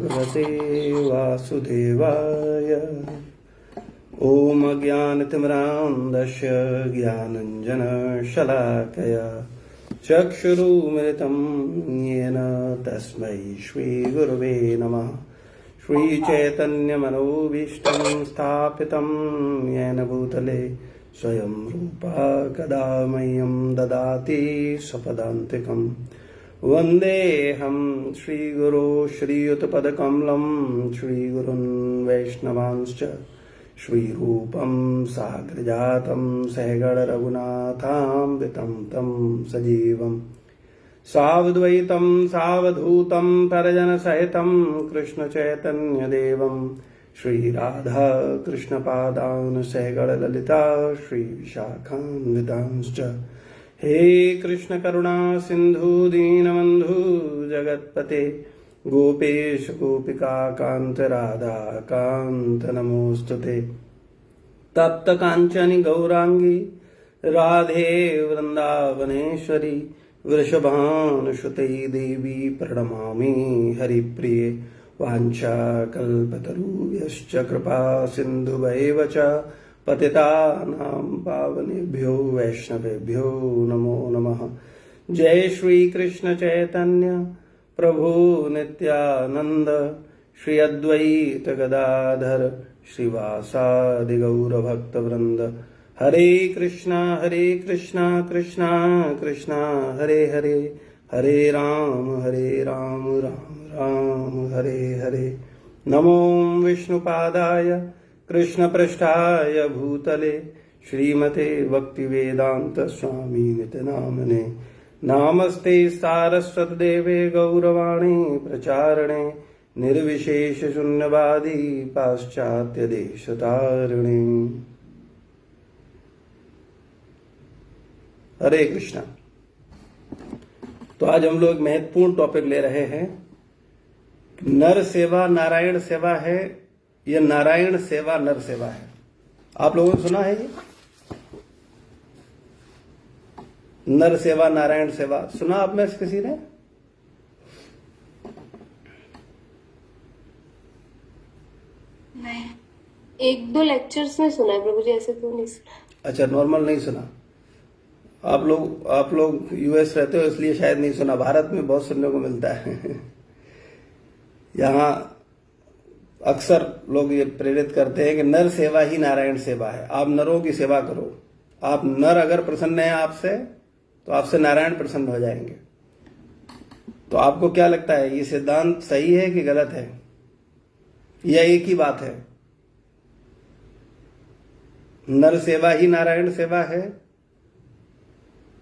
भगवते वासुदेवाय। ॐ अज्ञानतिमिरान्धस्य ज्ञानञ्जनशलाकया चक्षुरुन्मिलितं येन तस्मै श्रीगुरवे नमः। श्रीचैतन्यमनोभीष्टं स्थापितं येन भूतले स्वयं रूपा कदा मह्यं ददाति स्वपदान्तिकम्। वन्देऽहं श्रीगुरो श्रीयुतपदकमलं श्रीगुरुन् वैष्णवांश्च श्रीरूपं साग्रजातं सहगणरघुनाथान्वितं तं सजीवम् सावद्वैतं सावधूतं परिजनसहितं कृष्णचैतन्यदेवं श्रीराधा कृष्णपादान् सहगणललिता श्रीविशाखान्वितांश्च। हे कृष्ण करुणा सिंधु दीनबन्धु जगत्पते गोपेश गोपिका कांत राधा कांत नमोस्तुते। तप्त कांचनी गौरांगी राधे वृंदावनेश्वरी वृषभानुसुते देवी प्रणमामि हरिप्रिये। वाञ्छाकल्पतरुभ्यश्च कृपा सिन्धुभैव च पतितानां पावनेभ्यो वैष्णवेभ्यो नमो नमः। जय श्री कृष्ण चैतन्य प्रभु नित्यानंद श्री अद्वैत गदाधर श्रीवासादि गौर भक्त वृंद। हरे कृष्णा कृष्णा कृष्णा हरे हरे, हरे राम राम राम हरे हरे। नमो विष्णुपादाय कृष्ण पृष्ठाय भूतले श्रीमते भक्तिवेदांत स्वामी नित्य नामने। नामस्ते सारस्वत देवे गौरवाणी प्रचारणे निर्विशेष शून्यवादी पाश्चात्य देशतारिणे। हरे कृष्णा। तो आज हम लोग महत्वपूर्ण टॉपिक ले रहे हैं। नर सेवा नारायण सेवा है या नारायण सेवा नर सेवा है। आप लोगों ने सुना है ये नर सेवा नारायण सेवा? सुना आप में से किसी ने? नहीं, एक दो लेक्चर्स में सुना है प्रभु जी, ऐसे तो नहीं सुना। अच्छा, नॉर्मल नहीं सुना। आप लोग यूएस रहते हो इसलिए शायद नहीं सुना। भारत में बहुत सुनने को मिलता है। यहाँ अक्सर लोग ये प्रेरित करते हैं कि नर सेवा ही नारायण सेवा है। आप नरों की सेवा करो। आप नर अगर प्रसन्न हैं आपसे तो आपसे नारायण प्रसन्न हो जाएंगे। तो आपको क्या लगता है, ये सिद्धांत सही है कि गलत है, या एक ही बात है? नर सेवा ही नारायण सेवा है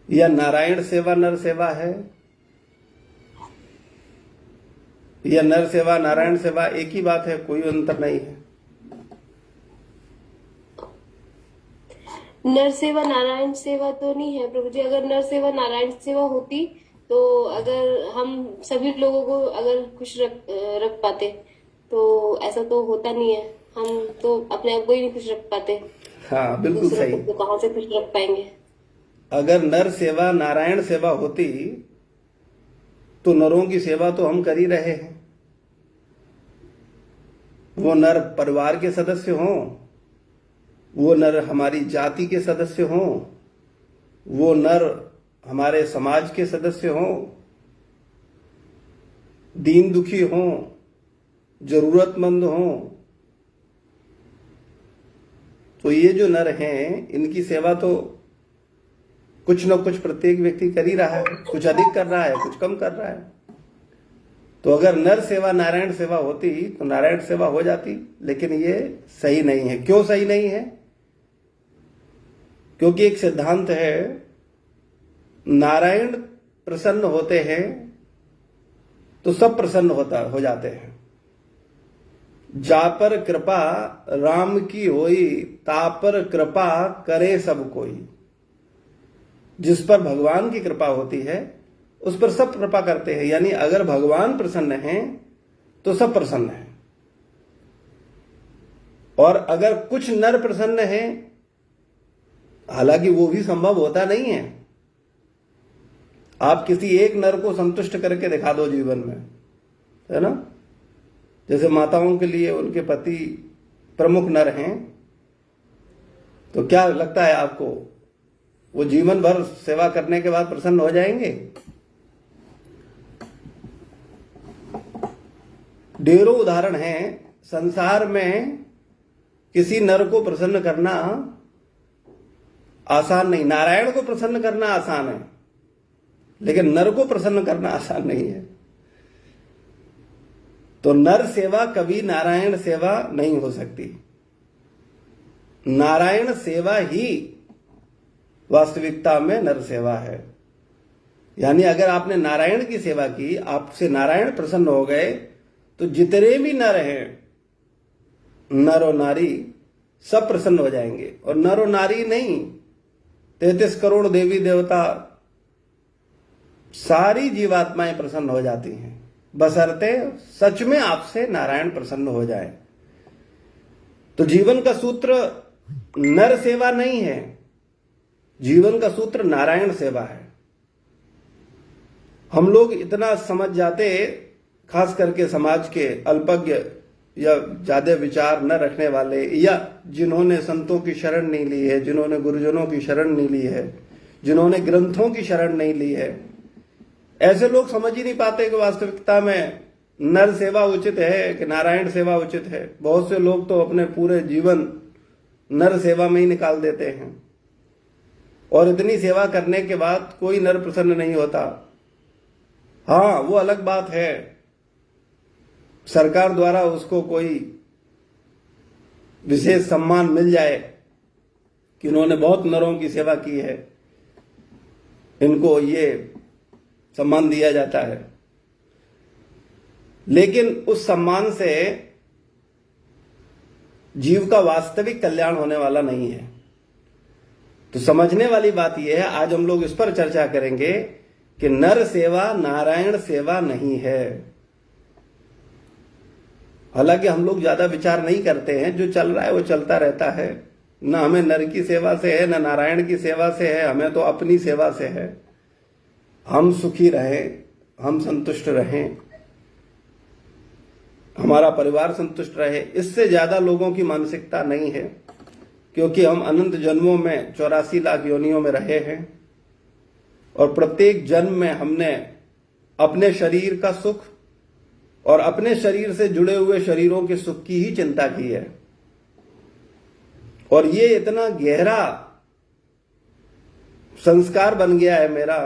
या नारायण सेवा नर सेवा है, या नर सेवा नारायण सेवा एक ही बात है, कोई अंतर नहीं है? नर सेवा नारायण सेवा तो नहीं है प्रभु जी। अगर नर सेवा नारायण सेवा होती तो अगर हम सभी लोगों को अगर खुश रख पाते, तो ऐसा तो होता नहीं है। हम तो अपने आप को ही नहीं खुश रख पाते। हाँ, बिल्कुल सही। तो कहाँ से खुश रख पाएंगे? अगर नर सेवा नारायण सेवा होती तो नरों की सेवा तो हम कर ही रहे हैं। वो नर परिवार के सदस्य हों, वो नर हमारी जाति के सदस्य हों, वो नर हमारे समाज के सदस्य हों, दीन दुखी हों, जरूरतमंद हों, तो ये जो नर हैं इनकी सेवा तो कुछ न कुछ प्रत्येक व्यक्ति कर ही रहा है। कुछ अधिक कर रहा है, कुछ कम कर रहा है। तो अगर नर सेवा नारायण सेवा होती तो नारायण सेवा हो जाती, लेकिन ये सही नहीं है। क्यों सही नहीं है? क्योंकि एक सिद्धांत है, नारायण प्रसन्न होते हैं तो सब प्रसन्न हो जाते हैं। जा पर कृपा राम की होई, ता पर कृपा करे सब कोई। जिस पर भगवान की कृपा होती है उस पर सब कृपा करते हैं। यानी अगर भगवान प्रसन्न हैं तो सब प्रसन्न हैं। और अगर कुछ नर प्रसन्न हैं, हालांकि वो भी संभव होता नहीं है, आप किसी एक नर को संतुष्ट करके दिखा दो जीवन में, है ना? जैसे माताओं के लिए उनके पति प्रमुख नर हैं, तो क्या लगता है आपको वो जीवन भर सेवा करने के बाद प्रसन्न हो जाएंगे? ढेरों उदाहरण हैं। संसार में किसी नर को प्रसन्न करना आसान नहीं। नारायण को प्रसन्न करना आसान है, लेकिन नर को प्रसन्न करना आसान नहीं है। तो नर सेवा कभी नारायण सेवा नहीं हो सकती। नारायण सेवा ही वास्तविकता में नर सेवा है। यानी अगर आपने नारायण की सेवा की, आपसे नारायण प्रसन्न हो गए, तो जितने भी नर हैं, नर और नारी, सब प्रसन्न हो जाएंगे। और नर और नारी नहीं, 33 करोड़ देवी देवता, सारी जीवात्माएं प्रसन्न हो जाती हैं, बशर्ते सच में आपसे नारायण प्रसन्न हो जाए। तो जीवन का सूत्र नर सेवा नहीं है, जीवन का सूत्र नारायण सेवा है। हम लोग इतना समझ जाते, खास करके समाज के अल्पज्ञ या ज्यादा विचार न रखने वाले, या जिन्होंने संतों की शरण नहीं ली है, जिन्होंने गुरुजनों की शरण नहीं ली है, जिन्होंने ग्रंथों की शरण नहीं ली है, ऐसे लोग समझ ही नहीं पाते कि वास्तविकता में नर सेवा उचित है कि नारायण सेवा उचित है। बहुत से लोग तो अपने पूरे जीवन नर सेवा में ही निकाल देते हैं, और इतनी सेवा करने के बाद कोई नर प्रसन्न नहीं होता। हाँ, वो अलग बात है, सरकार द्वारा उसको कोई विशेष सम्मान मिल जाए कि इन्होंने बहुत नरों की सेवा की है, इनको ये सम्मान दिया जाता है। लेकिन उस सम्मान से जीव का वास्तविक कल्याण होने वाला नहीं है। तो समझने वाली बात यह है, आज हम लोग इस पर चर्चा करेंगे कि नर सेवा नारायण सेवा नहीं है। हालांकि हम लोग ज्यादा विचार नहीं करते हैं, जो चल रहा है वो चलता रहता है। न हमें नर की सेवा से है, न नारायण की सेवा से है, हमें तो अपनी सेवा से है। हम सुखी रहें, हम संतुष्ट रहें, हमारा परिवार संतुष्ट रहे, इससे ज्यादा लोगों की मानसिकता नहीं है। क्योंकि हम अनंत जन्मों में 84 लाख योनियों में रहे हैं, और प्रत्येक जन्म में हमने अपने शरीर का सुख और अपने शरीर से जुड़े हुए शरीरों के सुख की ही चिंता की है। और ये इतना गहरा संस्कार बन गया है मेरा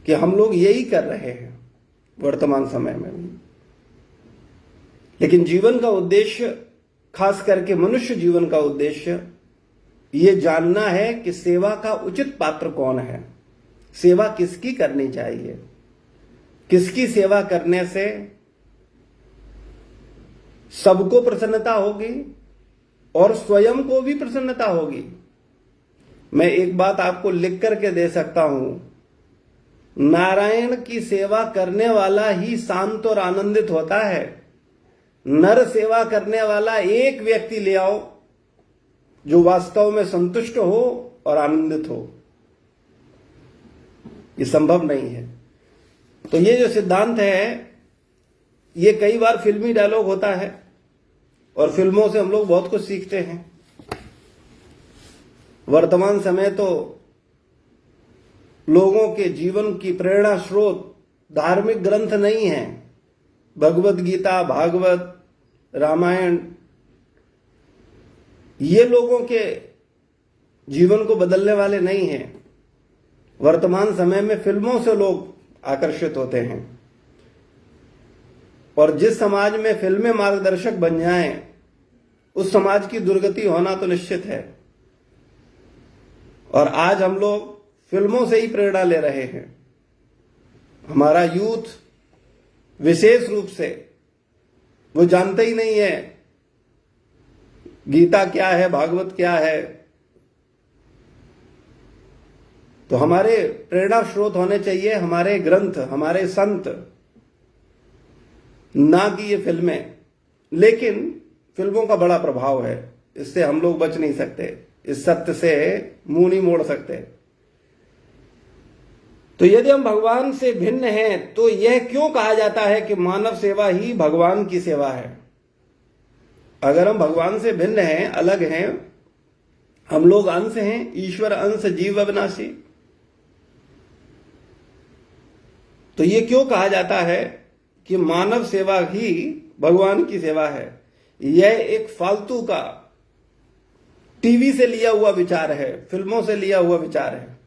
कि हम लोग यही कर रहे हैं वर्तमान समय में भी। लेकिन जीवन का उद्देश्य, खास करके मनुष्य जीवन का उद्देश्य, ये जानना है कि सेवा का उचित पात्र कौन है, सेवा किसकी करनी चाहिए, किसकी सेवा करने से सबको प्रसन्नता होगी और स्वयं को भी प्रसन्नता होगी। मैं एक बात आपको लिख करके दे सकता हूं, नारायण की सेवा करने वाला ही शांत और आनंदित होता है। नर सेवा करने वाला एक व्यक्ति ले आओ जो वास्तव में संतुष्ट हो और आनंदित हो, ये संभव नहीं है। तो ये जो सिद्धांत है, ये कई बार फिल्मी डायलॉग होता है, और फिल्मों से हम लोग बहुत कुछ सीखते हैं। वर्तमान समय तो लोगों के जीवन की प्रेरणा स्रोत धार्मिक ग्रंथ नहीं है, भगवत गीता, भागवत, रामायण, ये लोगों के जीवन को बदलने वाले नहीं हैं। वर्तमान समय में फिल्मों से लोग आकर्षित होते हैं, और जिस समाज में फिल्में मार्गदर्शक बन जाएं, उस समाज की दुर्गति होना तो निश्चित है। और आज हम लोग फिल्मों से ही प्रेरणा ले रहे हैं। हमारा यूथ विशेष रूप से वो जानते ही नहीं है गीता क्या है, भागवत क्या है। तो हमारे प्रेरणा स्रोत होने चाहिए हमारे ग्रंथ, हमारे संत, ना कि ये फिल्में। लेकिन फिल्मों का बड़ा प्रभाव है, इससे हम लोग बच नहीं सकते, इस सत्य से मुंह नहीं मोड़ सकते। तो यदि हम भगवान से भिन्न हैं तो यह क्यों कहा जाता है कि मानव सेवा ही भगवान की सेवा है? अगर हम भगवान से भिन्न हैं, अलग हैं, हम लोग अंश हैं, ईश्वर अंश जीव अविनाशी, तो ये क्यों कहा जाता है कि मानव सेवा ही भगवान की सेवा है? यह एक फालतू का टीवी से लिया हुआ विचार है, फिल्मों से लिया हुआ विचार है।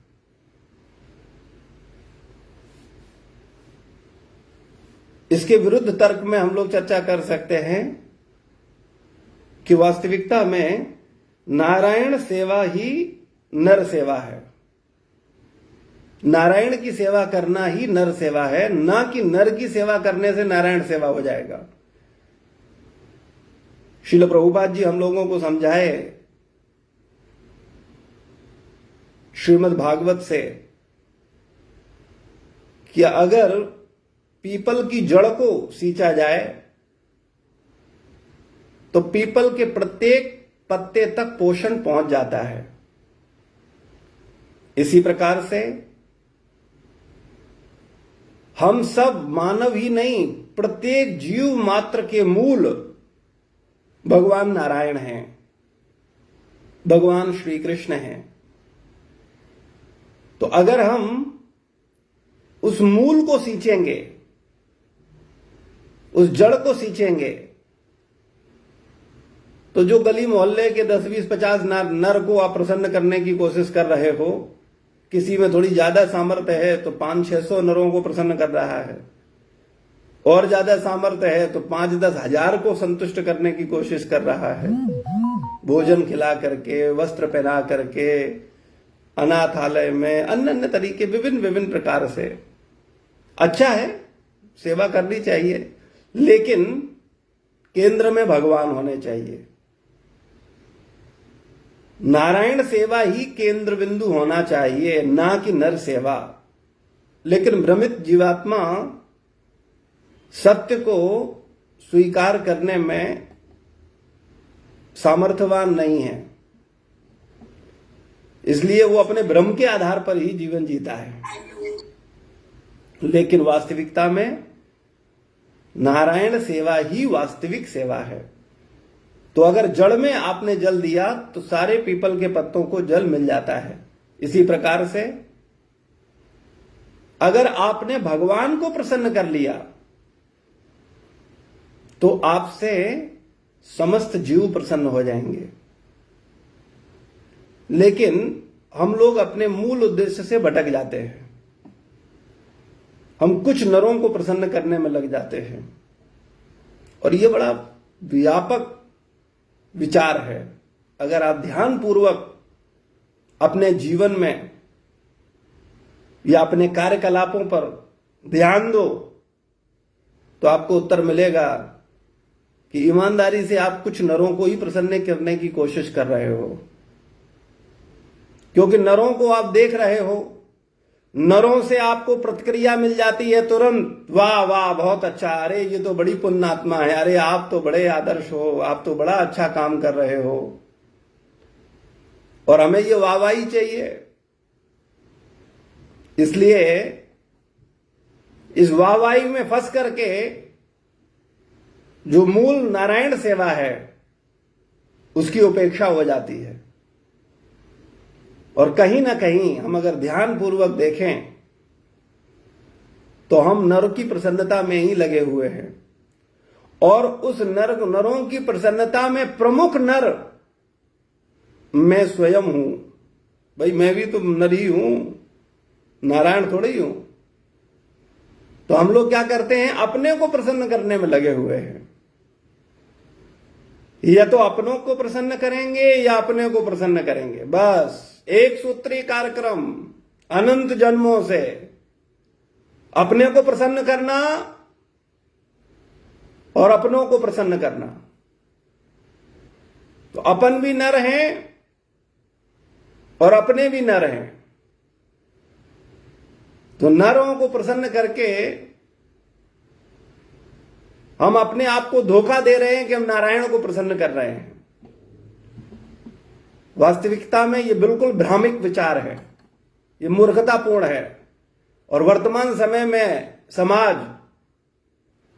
इसके विरुद्ध तर्क में हम लोग चर्चा कर सकते हैं कि वास्तविकता में नारायण सेवा ही नर सेवा है। नारायण की सेवा करना ही नर सेवा है, ना कि नर की सेवा करने से नारायण सेवा हो जाएगा। श्रील प्रभुपाद जी हम लोगों को समझाए श्रीमद् भागवत से कि अगर पीपल की जड़ को सींचा जाए तो पीपल के प्रत्येक पत्ते तक पोषण पहुंच जाता है। इसी प्रकार से हम सब मानव ही नहीं, प्रत्येक जीव मात्र के मूल भगवान नारायण हैं, भगवान श्री कृष्ण हैं। तो अगर हम उस मूल को सींचेंगे, उस जड़ को सींचेंगे, तो जो गली मोहल्ले के 10, 20, 50 नर को आप प्रसन्न करने की कोशिश कर रहे हो, किसी में थोड़ी ज्यादा सामर्थ्य है तो 500-600 नरों को प्रसन्न कर रहा है, और ज्यादा सामर्थ्य है तो 5-10 हजार को संतुष्ट करने की कोशिश कर रहा है, भोजन खिला करके, वस्त्र पहना करके, अनाथालय में अन्य अन्य तरीके, विभिन्न विभिन्न प्रकार से। अच्छा है, सेवा करनी चाहिए, लेकिन केंद्र में भगवान होने चाहिए। नारायण सेवा ही केंद्र बिंदु होना चाहिए, ना कि नर सेवा। लेकिन भ्रमित जीवात्मा सत्य को स्वीकार करने में सामर्थ्यवान नहीं है, इसलिए वो अपने भ्रम के आधार पर ही जीवन जीता है। लेकिन वास्तविकता में नारायण सेवा ही वास्तविक सेवा है। तो अगर जड़ में आपने जल दिया तो सारे पीपल के पत्तों को जल मिल जाता है। इसी प्रकार से अगर आपने भगवान को प्रसन्न कर लिया तो आपसे समस्त जीव प्रसन्न हो जाएंगे। लेकिन हम लोग अपने मूल उद्देश्य से भटक जाते हैं, हम कुछ नरों को प्रसन्न करने में लग जाते हैं, और यह बड़ा व्यापक विचार है। अगर आप ध्यान पूर्वक अपने जीवन में या अपने कार्यकलापों पर ध्यान दो तो आपको उत्तर मिलेगा कि ईमानदारी से आप कुछ नरों को ही प्रसन्न करने की कोशिश कर रहे हो, क्योंकि नरों को आप देख रहे हो, नरों से आपको प्रतिक्रिया मिल जाती है तुरंत, वाह वाह बहुत अच्छा, अरे ये तो बड़ी पुण्यात्मा है, अरे आप तो बड़े आदर्श हो, आप तो बड़ा अच्छा काम कर रहे हो, और हमें ये वाहवाही चाहिए। इसलिए इस वाहवाही में फंस करके जो मूल नारायण सेवा है उसकी उपेक्षा हो जाती है। और कहीं ना कहीं हम अगर ध्यान पूर्वक देखें तो हम नर की प्रसन्नता में ही लगे हुए हैं, और उस नरों की प्रसन्नता में प्रमुख नर मैं स्वयं हूं। भाई मैं भी तो नर ही हूं, नारायण थोड़ी हूं। तो हम लोग क्या करते हैं, अपने को प्रसन्न करने में लगे हुए हैं। या तो अपनों को प्रसन्न करेंगे या अपने को प्रसन्न करेंगे, बस एक सूत्री कार्यक्रम अनंत जन्मों से। अपने को प्रसन्न करना और अपनों को प्रसन्न करना। तो अपन भी नर हैं और अपने भी नर हैं। तो नरों को प्रसन्न करके हम अपने आप को धोखा दे रहे हैं कि हम नारायण को प्रसन्न कर रहे हैं। वास्तविकता में यह बिल्कुल भ्रामिक विचार है, यह मूर्खतापूर्ण है। और वर्तमान समय में समाज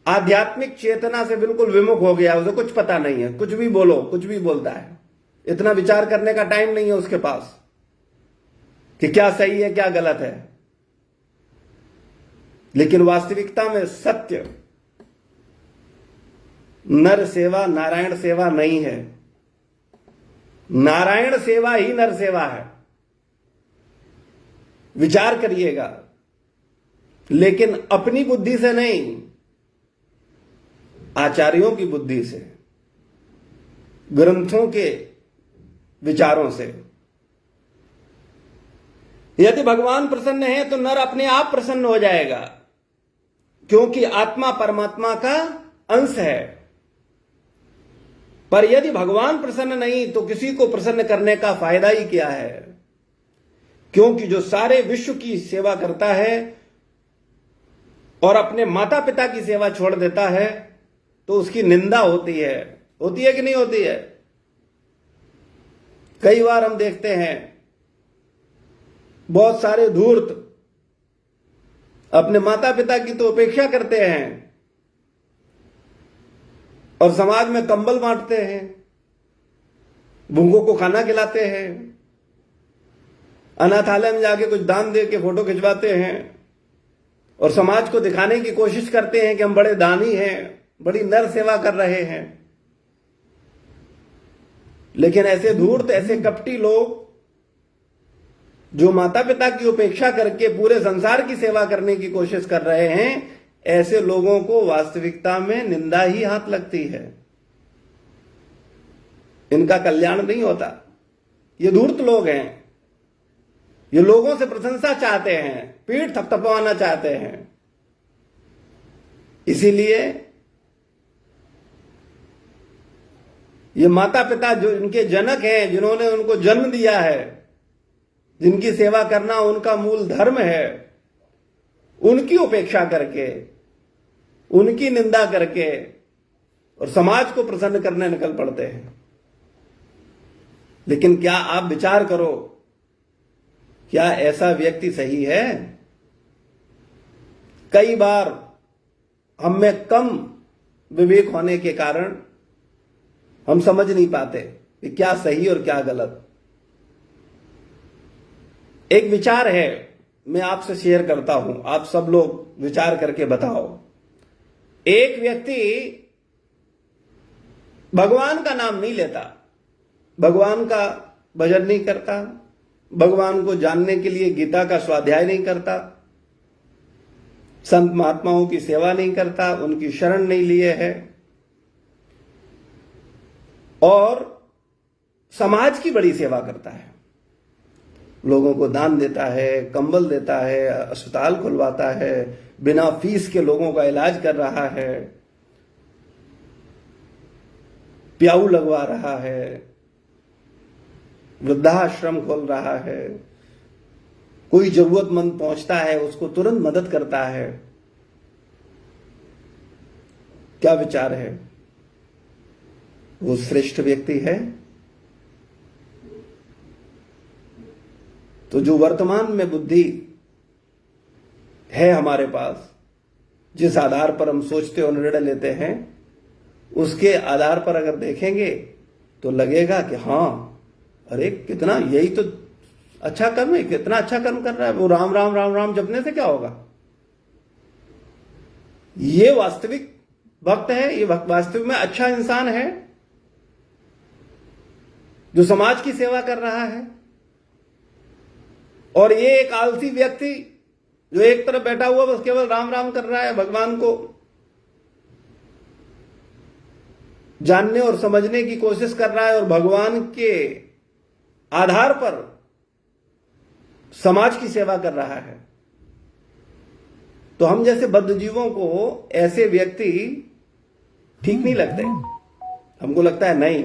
आध्यात्मिक चेतना से बिल्कुल विमुख हो गया, उसे कुछ पता नहीं है, कुछ भी बोलो, कुछ भी बोलता है, इतना विचार करने का टाइम नहीं है उसके पास कि क्या सही है क्या गलत है। लेकिन वास्तविकता में सत्य नर सेवा नारायण सेवा नहीं है, नारायण सेवा ही नर सेवा है। विचार करिएगा, लेकिन अपनी बुद्धि से नहीं, आचार्यों की बुद्धि से, ग्रंथों के विचारों से। यदि भगवान प्रसन्न है तो नर अपने आप प्रसन्न हो जाएगा, क्योंकि आत्मा परमात्मा का अंश है। पर यदि भगवान प्रसन्न नहीं तो किसी को प्रसन्न करने का फायदा ही क्या है, क्योंकि जो सारे विश्व की सेवा करता है और अपने माता पिता की सेवा छोड़ देता है तो उसकी निंदा होती है कि नहीं होती है। कई बार हम देखते हैं बहुत सारे धूर्त अपने माता पिता की तो उपेक्षा करते हैं और समाज में कंबल बांटते हैं, भूखों को खाना खिलाते हैं, अनाथालय में जाके कुछ दान दे के फोटो खिंचवाते हैं और समाज को दिखाने की कोशिश करते हैं कि हम बड़े दानी हैं, बड़ी नर सेवा कर रहे हैं। लेकिन ऐसे धूर्त, ऐसे कपटी लोग जो माता पिता की उपेक्षा करके पूरे संसार की सेवा करने की कोशिश कर रहे हैं, ऐसे लोगों को वास्तविकता में निंदा ही हाथ लगती है, इनका कल्याण नहीं होता। ये धूर्त लोग हैं, ये लोगों से प्रशंसा चाहते हैं, पीठ थपथपाना चाहते हैं। इसीलिए ये माता पिता जो इनके जनक हैं, जिन्होंने उनको जन्म दिया है, जिनकी सेवा करना उनका मूल धर्म है, उनकी उपेक्षा करके, उनकी निंदा करके और समाज को प्रसन्न करने निकल पड़ते हैं। लेकिन क्या आप विचार करो, क्या ऐसा व्यक्ति सही है? कई बार हम में कम विवेक होने के कारण हम समझ नहीं पाते कि क्या सही और क्या गलत। एक विचार है, मैं आपसे शेयर करता हूं, आप सब लोग विचार करके बताओ। एक व्यक्ति भगवान का नाम नहीं लेता, भगवान का भजन नहीं करता, भगवान को जानने के लिए गीता का स्वाध्याय नहीं करता, संत महात्माओं की सेवा नहीं करता, उनकी शरण नहीं लिए है और समाज की बड़ी सेवा करता है, लोगों को दान देता है, कंबल देता है, अस्पताल खुलवाता है, बिना फीस के लोगों का इलाज कर रहा है, प्याऊ लगवा रहा है, वृद्धाश्रम खोल रहा है, कोई जरूरतमंद पहुंचता है उसको तुरंत मदद करता है। क्या विचार है? वो श्रेष्ठ व्यक्ति है? तो जो वर्तमान में बुद्धि है हमारे पास, जिस आधार पर हम सोचते और निर्णय लेते हैं, उसके आधार पर अगर देखेंगे तो लगेगा कि हाँ, अरे कितना, यही तो अच्छा कर्म है, कितना अच्छा कर्म कर रहा है वो, राम राम राम राम जपने से क्या होगा। ये वास्तविक भक्त है, ये वास्तविक में अच्छा इंसान है जो समाज की सेवा कर रहा है। और ये एक आलसी व्यक्ति जो एक तरफ बैठा हुआ बस केवल राम राम कर रहा है, भगवान को जानने और समझने की कोशिश कर रहा है और भगवान के आधार पर समाज की सेवा कर रहा है। तो हम जैसे बद्धजीवों को ऐसे व्यक्ति ठीक नहीं लगते। हमको लगता है नहीं,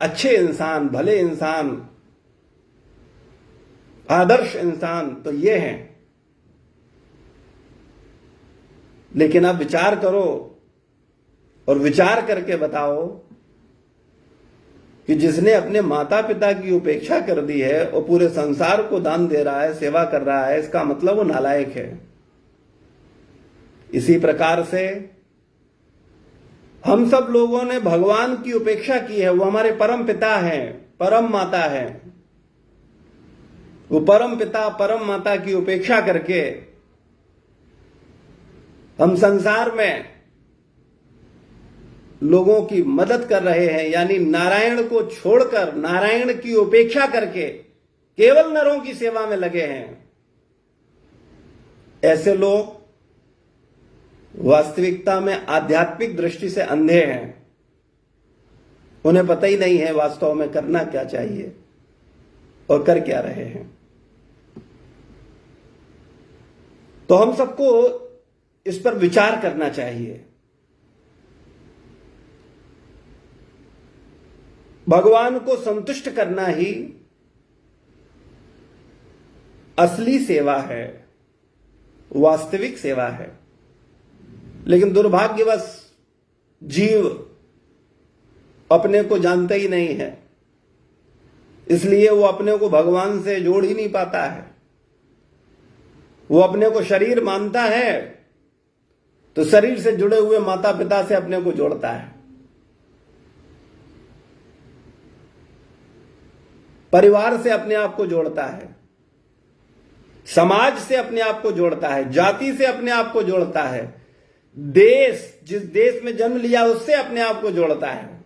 अच्छे इंसान, भले इंसान, आदर्श इंसान तो ये हैं। लेकिन आप विचार करो और विचार करके बताओ कि जिसने अपने माता पिता की उपेक्षा कर दी है और पूरे संसार को दान दे रहा है, सेवा कर रहा है, इसका मतलब वो नालायक है। इसी प्रकार से हम सब लोगों ने भगवान की उपेक्षा की है। वो हमारे परम पिता हैं, परम माता हैं। वो परम पिता परम माता की उपेक्षा करके हम संसार में लोगों की मदद कर रहे हैं, यानी नारायण को छोड़कर, नारायण की उपेक्षा करके केवल नरों की सेवा में लगे हैं। ऐसे लोग वास्तविकता में आध्यात्मिक दृष्टि से अंधे हैं। उन्हें पता ही नहीं है वास्तव में करना क्या चाहिए और कर क्या रहे हैं। तो हम सबको इस पर विचार करना चाहिए। भगवान को संतुष्ट करना ही असली सेवा है, वास्तविक सेवा है। लेकिन दुर्भाग्यवश जीव अपने को जानता ही नहीं है, इसलिए वो अपने को भगवान से जोड़ ही नहीं पाता है। वो अपने को शरीर मानता है तो शरीर से जुड़े हुए माता पिता से अपने को जोड़ता है, परिवार से अपने आप को जोड़ता है, समाज से अपने आप को जोड़ता है, जाति से अपने आप को जोड़ता है, देश, जिस देश में जन्म लिया उससे अपने आप को जोड़ता है।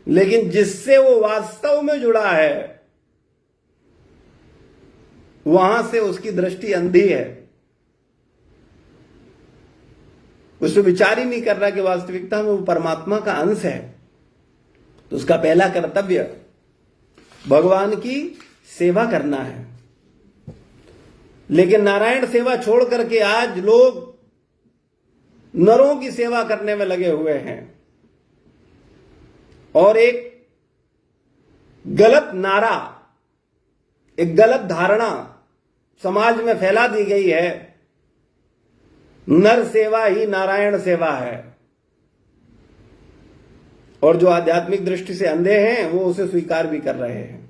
लेकिन जिससे वो वास्तव में जुड़ा है वहां से उसकी दृष्टि अंधी है। उसको विचार ही नहीं कर रहा कि वास्तविकता में वो परमात्मा का अंश है। तो उसका पहला कर्तव्य भगवान की सेवा करना है। लेकिन नारायण सेवा छोड़ करके आज लोग नरों की सेवा करने में लगे हुए हैं और एक गलत नारा, एक गलत धारणा समाज में फैला दी गई है, नर सेवा ही नारायण सेवा है। और जो आध्यात्मिक दृष्टि से अंधे हैं वो उसे स्वीकार भी कर रहे हैं।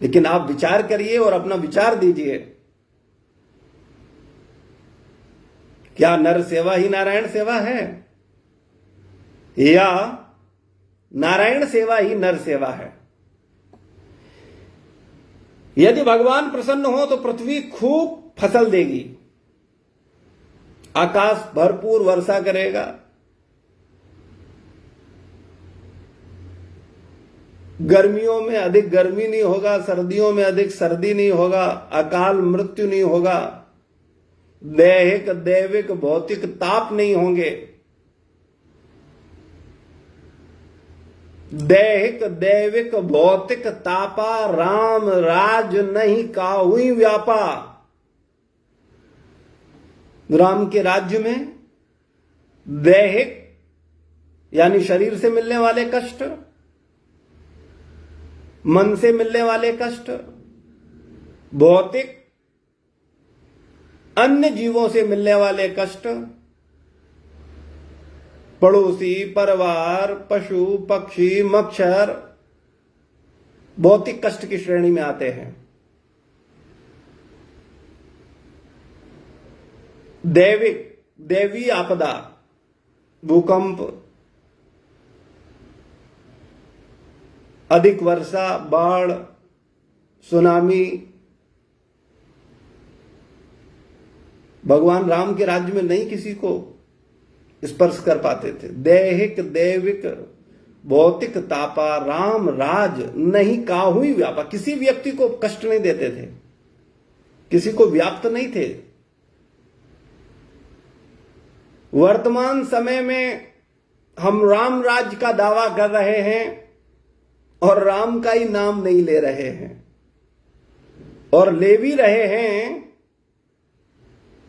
लेकिन आप विचार करिए और अपना विचार दीजिए, क्या नर सेवा ही नारायण सेवा है या नारायण सेवा ही नर सेवा है? यदि भगवान प्रसन्न हो तो पृथ्वी खूब फसल देगी, आकाश भरपूर वर्षा करेगा, गर्मियों में अधिक गर्मी नहीं होगा, सर्दियों में अधिक सर्दी नहीं होगा, अकाल मृत्यु नहीं होगा, दैहिक दैविक भौतिक ताप नहीं होंगे, दैहिक दैविक भौतिक तापा राम राज नहीं काहुई व्यापा। राम के राज्य में दैहिक यानी शरीर से मिलने वाले कष्ट, मन से मिलने वाले कष्ट, भौतिक अन्य जीवों से मिलने वाले कष्ट, पड़ोसी, परिवार, पशु पक्षी, मच्छर भौतिक कष्ट की श्रेणी में आते हैं। दैवी आपदा, भूकंप, अधिक वर्षा, बाढ़, सुनामी। भगवान राम के राज्य में नहीं किसी को स्पर्श कर पाते थे। दैहिक दैविक भौतिक तापा राम राज नहीं काहुई व्यापा। किसी व्यक्ति को कष्ट नहीं देते थे, किसी को व्याप्त नहीं थे। वर्तमान समय में हम राम राज्य का दावा कर रहे हैं और राम का ही नाम नहीं ले रहे हैं, और ले भी रहे हैं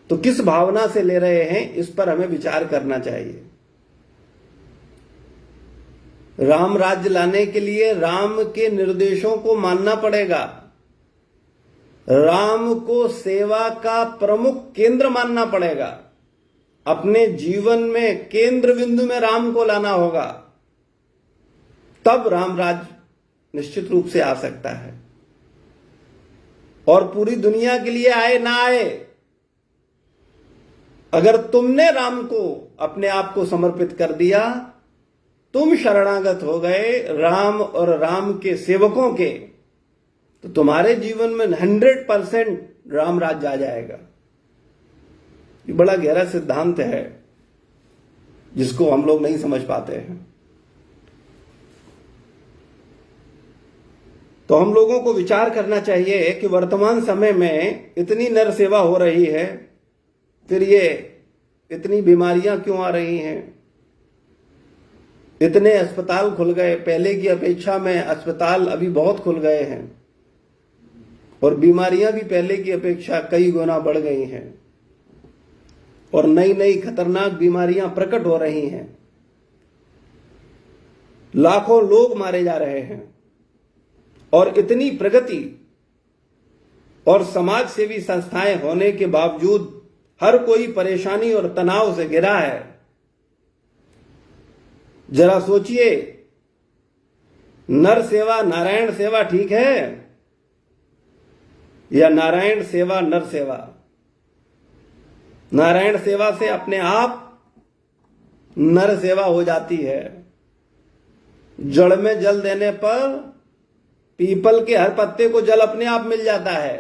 तो किस भावना से ले रहे हैं, इस पर हमें विचार करना चाहिए। राम राज्य लाने के लिए राम के निर्देशों को मानना पड़ेगा, राम को सेवा का प्रमुख केंद्र मानना पड़ेगा, अपने जीवन में केंद्र बिंदु में राम को लाना होगा, तब राम राज्य निश्चित रूप से आ सकता है। और पूरी दुनिया के लिए आए ना आए, अगर तुमने राम को अपने आप को समर्पित कर दिया, तुम शरणागत हो गए राम और राम के सेवकों के, तो तुम्हारे जीवन में 100% राम राज्य आ जाएगा। ये बड़ा गहरा सिद्धांत है जिसको हम लोग नहीं समझ पाते हैं। तो हम लोगों को विचार करना चाहिए कि वर्तमान समय में इतनी नर सेवा हो रही है, फिर ये इतनी बीमारियां क्यों आ रही हैं? इतने अस्पताल खुल गए, पहले की अपेक्षा में अस्पताल अभी बहुत खुल गए हैं और बीमारियां भी पहले की अपेक्षा कई गुना बढ़ गई हैं और नई नई खतरनाक बीमारियां प्रकट हो रही हैं। लाखों लोग मारे जा रहे हैं और इतनी प्रगति और समाज सेवी संस्थाएं होने के बावजूद हर कोई परेशानी और तनाव से घिरा है। जरा सोचिए, नर सेवा नारायण सेवा ठीक है या नारायण सेवा नर सेवा? नारायण सेवा से अपने आप नर सेवा हो जाती है। जड़ में जल देने पर पीपल के हर पत्ते को जल अपने आप मिल जाता है।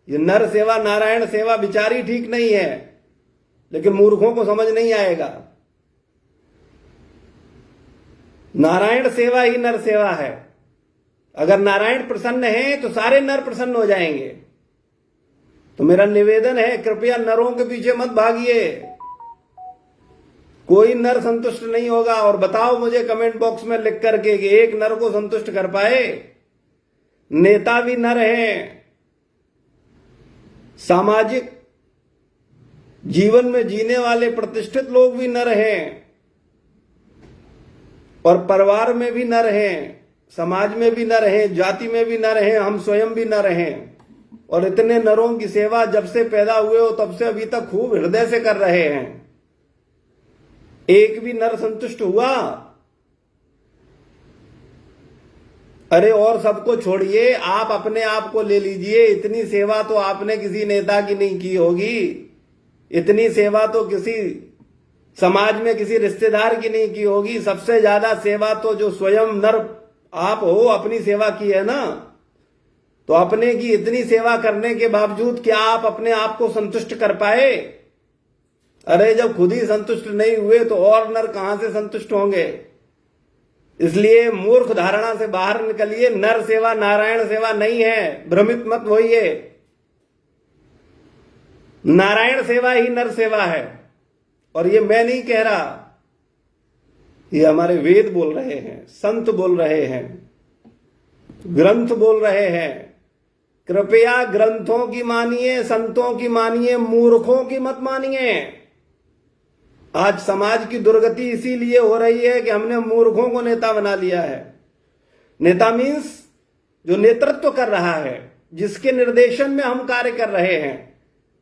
ये नर सेवा नारायण सेवा विचारी ठीक नहीं है, लेकिन मूर्खों को समझ नहीं आएगा। नारायण सेवा ही नर सेवा है। अगर नारायण प्रसन्न है तो सारे नर प्रसन्न हो जाएंगे। तो मेरा निवेदन है, कृपया नरों के पीछे मत भागिए। कोई नर संतुष्ट नहीं होगा। और बताओ मुझे कमेंट बॉक्स में लिख करके कि एक नर को संतुष्ट कर पाए। नेता भी नर हैं, सामाजिक जीवन में जीने वाले प्रतिष्ठित लोग भी नर हैं और परिवार में भी नर हैं, समाज में भी नर हैं, जाति में भी नर हैं, हम स्वयं भी नर हैं। और इतने नरों की सेवा जब से पैदा हुए हो तब से अभी तक खूब हृदय से कर रहे हैं। एक भी नर संतुष्ट हुआ? अरे और सबको छोड़िए, आप अपने आप को ले लीजिए। इतनी सेवा तो आपने किसी नेता की नहीं की होगी, इतनी सेवा तो किसी समाज में किसी रिश्तेदार की नहीं की होगी। सबसे ज्यादा सेवा तो जो स्वयं नर आप हो, अपनी सेवा की है ना। तो अपने की इतनी सेवा करने के बावजूद क्या आप अपने आप को संतुष्ट कर पाए? अरे जब खुद ही संतुष्ट नहीं हुए तो और नर कहां से संतुष्ट होंगे? इसलिए मूर्ख धारणा से बाहर निकलिए। नर सेवा नारायण सेवा नहीं है, भ्रमित मत होइए। नारायण सेवा ही नर सेवा है। और ये मैं नहीं कह रहा, ये हमारे वेद बोल रहे हैं, संत बोल रहे हैं, ग्रंथ बोल रहे हैं। कृपया ग्रंथों की मानिए, संतों की मानिए, मूर्खों की मत मानिए। आज समाज की दुर्गति इसीलिए हो रही है कि हमने मूर्खों को नेता बना लिया है। नेता मीन्स जो नेतृत्व कर रहा है, जिसके निर्देशन में हम कार्य कर रहे हैं।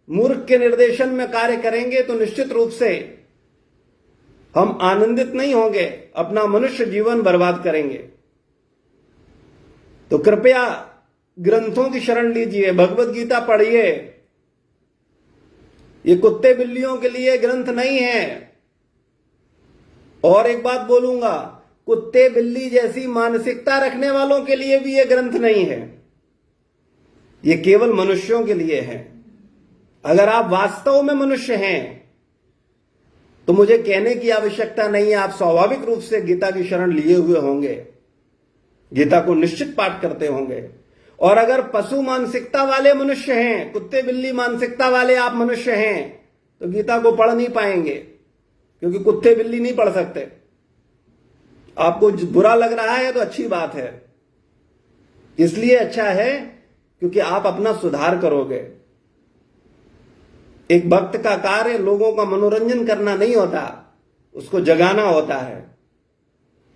मूर्ख के निर्देशन में कार्य करेंगे तो निश्चित रूप से हम आनंदित नहीं होंगे, अपना मनुष्य जीवन बर्बाद करेंगे। तो कृपया ग्रंथों की शरण लीजिए, भगवत गीता पढ़िए। ये कुत्ते बिल्लियों के लिए ग्रंथ नहीं है। और एक बात बोलूंगा, कुत्ते बिल्ली जैसी मानसिकता रखने वालों के लिए भी ये ग्रंथ नहीं है। ये केवल मनुष्यों के लिए है। अगर आप वास्तव में मनुष्य हैं तो मुझे कहने की आवश्यकता नहीं है, आप स्वाभाविक रूप से गीता की शरण लिए हुए होंगे, गीता को निश्चित पाठ करते होंगे। और अगर पशु मानसिकता वाले मनुष्य हैं, कुत्ते बिल्ली मानसिकता वाले आप मनुष्य हैं, तो गीता को पढ़ नहीं पाएंगे, क्योंकि कुत्ते बिल्ली नहीं पढ़ सकते। आपको बुरा लग रहा है तो अच्छी बात है, इसलिए अच्छा है क्योंकि आप अपना सुधार करोगे। एक भक्त का कार्य लोगों का मनोरंजन करना नहीं होता, उसको जगाना होता है,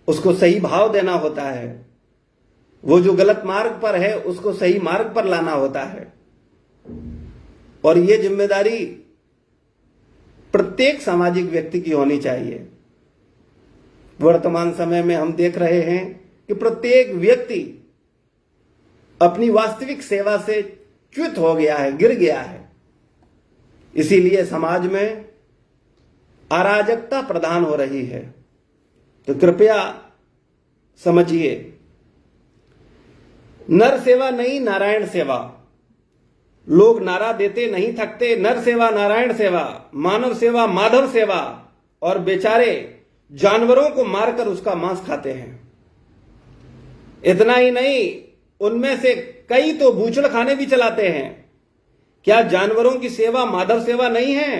उसको सही भाव देना होता है। वो जो गलत मार्ग पर है उसको सही मार्ग पर लाना होता है। और ये जिम्मेदारी प्रत्येक सामाजिक व्यक्ति की होनी चाहिए। वर्तमान समय में हम देख रहे हैं कि प्रत्येक व्यक्ति अपनी वास्तविक सेवा से च्युत हो गया है, गिर गया है। इसीलिए समाज में अराजकता प्रदान हो रही है। तो कृपया समझिए, नर सेवा नहीं नारायण सेवा। लोग नारा देते नहीं थकते, नर सेवा नारायण सेवा, मानव सेवा माधव सेवा, और बेचारे जानवरों को मारकर उसका मांस खाते हैं। इतना ही नहीं, उनमें से कई तो बूचड़ खाने भी चलाते हैं। क्या जानवरों की सेवा माधव सेवा नहीं है?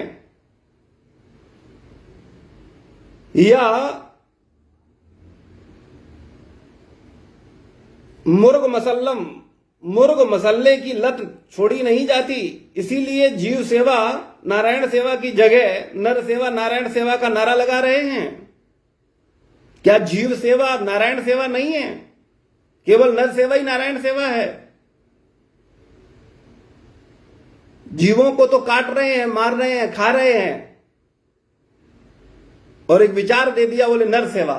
या मुर्ग मसल्ले की लत छोड़ी नहीं जाती, इसीलिए जीव सेवा नारायण सेवा की जगह नर सेवा नारायण सेवा का नारा लगा रहे हैं। क्या जीव सेवा नारायण सेवा नहीं है? केवल नर सेवा ही नारायण सेवा है। जीवों को तो काट रहे हैं, मार रहे हैं, खा रहे हैं, और एक विचार दे दिया, बोले नर सेवा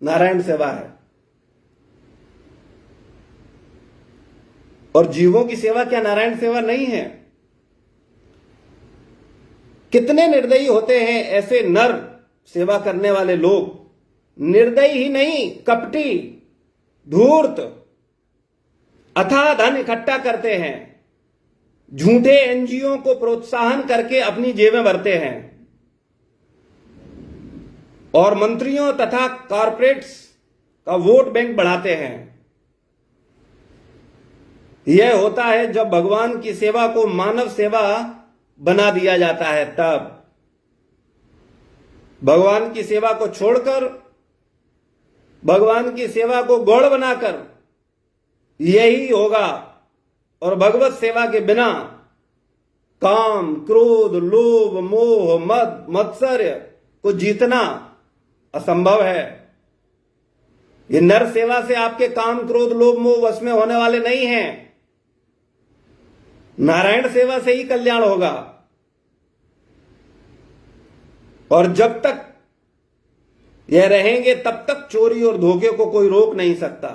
नारायण सेवा है। और जीवों की सेवा क्या नारायण सेवा नहीं है? कितने निर्दयी होते हैं ऐसे नर सेवा करने वाले लोग। निर्दयी ही नहीं, कपटी, धूर्त, अथाह धन इकट्ठा करते हैं, झूठे एनजीओ को प्रोत्साहन करके अपनी जेबें भरते हैं, और मंत्रियों तथा कॉरपोरेट्स का वोट बैंक बढ़ाते हैं। यह होता है जब भगवान की सेवा को मानव सेवा बना दिया जाता है। तब भगवान की सेवा को छोड़कर, भगवान की सेवा को गौड़ बनाकर यही होगा। और भगवत सेवा के बिना काम, क्रोध, लोभ, मोह, मद, मत्सर्य को जीतना असंभव है। ये नर सेवा से आपके काम, क्रोध, लोभ, मोह वश में होने वाले नहीं हैं। नारायण सेवा से ही कल्याण होगा। और जब तक यह रहेंगे तब तक चोरी और धोखे को कोई रोक नहीं सकता।